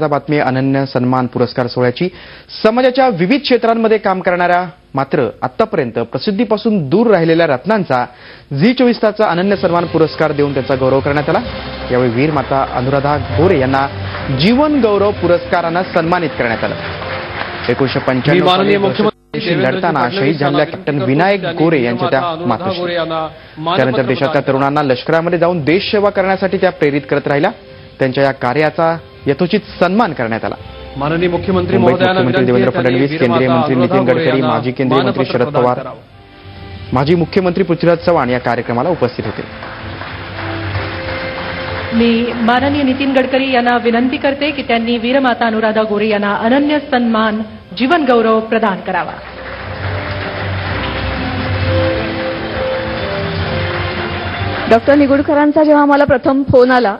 बातमी अनन्य सन्मान पुरस्कार सोहळ्याची समाजाच्या विविध क्षेत्रांमध्ये काम करणाऱ्या मात्र आतापर्यंत प्रसिद्धीपासून दूर राहिलेल्या रत्नांचा झी24 तासचा अनन्य सन्मान पुरस्कार देऊन त्यांचा गौरव करण्यात आला। यावेळी वीर माता अनुराधा गोरे यांना जीवन गौरव पुरस्काराने सन्मानित करण्यात आलं। 1995 लढताना शहीद झालेल्या कॅप्टन विनायक गोरे यांच्या त्या मातोश्री त्यानंतर देशातल्या तरुणांना लष्करामध्ये जाऊन देश सेवा करण्यासाठी त्या प्रेरित करत राहिल्या। त्यांच्या या कार्याचा यथोचित सन्मान करण्यात आला। माननीय मुख्यमंत्री मुख्यमंत्री देवेंद्र फडणवीस, केंद्रीय मंत्री नितीन गडकरी, माजी केंद्रीय मंत्री शरद पवार, माजी मुख्यमंत्री पृथ्वीराज चव्हाण या कार्यक्रमाला उपस्थित होते। मी माननीय नितीन गडकरी यांना विनंती करते की त्यांनी वीरमाता अनुराधा गोरे यांना अनन्य सन्मान जीवन गौरव प्रदान करावा। डॉक्टर निगुडकरांचा जेव्हा मला प्रथम फोन आला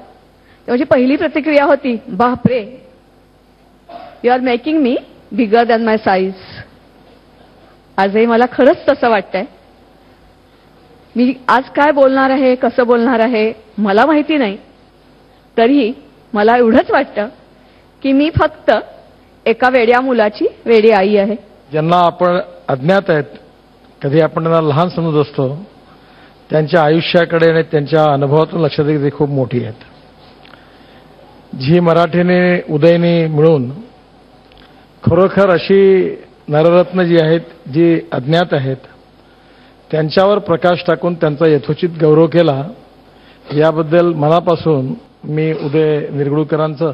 तेव्हा पहिली प्रतिक्रिया होती, बापरे, you are making me bigger than my size. आजही मला खरंच तसं वाटतंय। मी आज काय बोलणार आहे, कसं बोलणार आहे मला माहिती नाही, तरीही मला एवढंच वाटतं की मी फक्त एका वेड्या मुलाची वेडी आई आहे। ज्यांना आपण अज्ञात आहेत, कधी आपण त्यांना लहान समजत असतो, त्यांच्या आयुष्याकडे आणि त्यांच्या अनुभवातून लक्षात येते खूप मोठी आहेत। झी मराठीने उदयने मिळून खरोखर अशी नररत्न जी आहेत, जी अज्ञात आहेत, त्यांच्यावर प्रकाश टाकून त्यांचा यथोचित गौरव केला। याबद्दल मनापासून मी उदय निरगुडकरांचं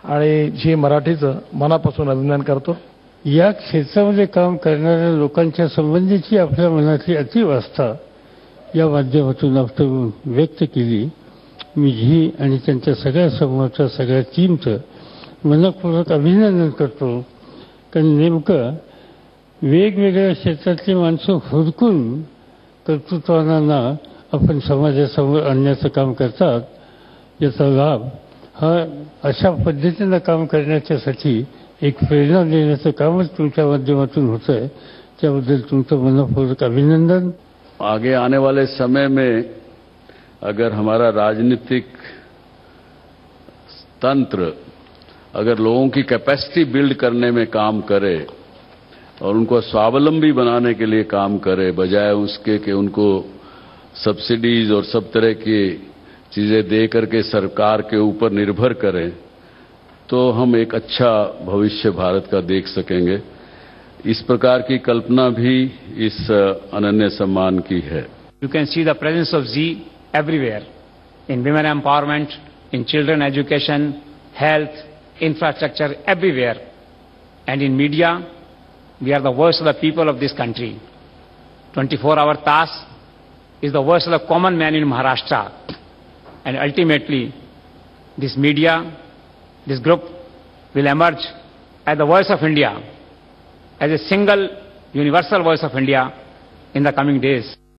आणि झी मराठीचं मनापासून अभिनंदन करतो। या क्षेत्रामध्ये काम करणाऱ्या लोकांच्या संबंधीची आपल्या मनातली अतिवास्ता या माध्यमातून आपण व्यक्त केली। मी झी आणि त्यांच्या सगळ्या समूहाच्या सगळ्या टीमचं मनपूर्वक अभिनंदन करतो, कारण नेमकं वेगवेगळ्या क्षेत्रातली माणसं हुडकून कर्तृत्वांना आपण समाजासमोर आणण्याचं काम करतात। याचा लाभ हा अशा पद्धतीनं काम करण्याच्यासाठी एक प्रेरणा देण्याचं कामच तुमच्या माध्यमातून होतंय, त्याबद्दल तुमचं मनपूर्वक अभिनंदन। आगे आने वाले समय में अगर हमारा राजनीतिक तंत्र अगर लोगों की कैपेसिटी बिल्ड करने में काम करे और उनको स्वावलंबी बनाने के लिए काम करे, बजाय उसके कि उनको सब्सिडीज और सब तरह की चीजें दे करके सरकार के ऊपर निर्भर करें, तो हम एक अच्छा भविष्य भारत का देख सकेंगे। इस प्रकार की कल्पना भी इस अनन्य सम्मान की है। You can see the presence of Z everywhere, in women empowerment, in children education, health, infrastructure, everywhere. And in media, we are the voice of the people of this country. 24-hour TAS is the voice of the common man in Maharashtra. And ultimately, this media, this group will emerge as the voice of India, as a single universal voice of India in the coming days.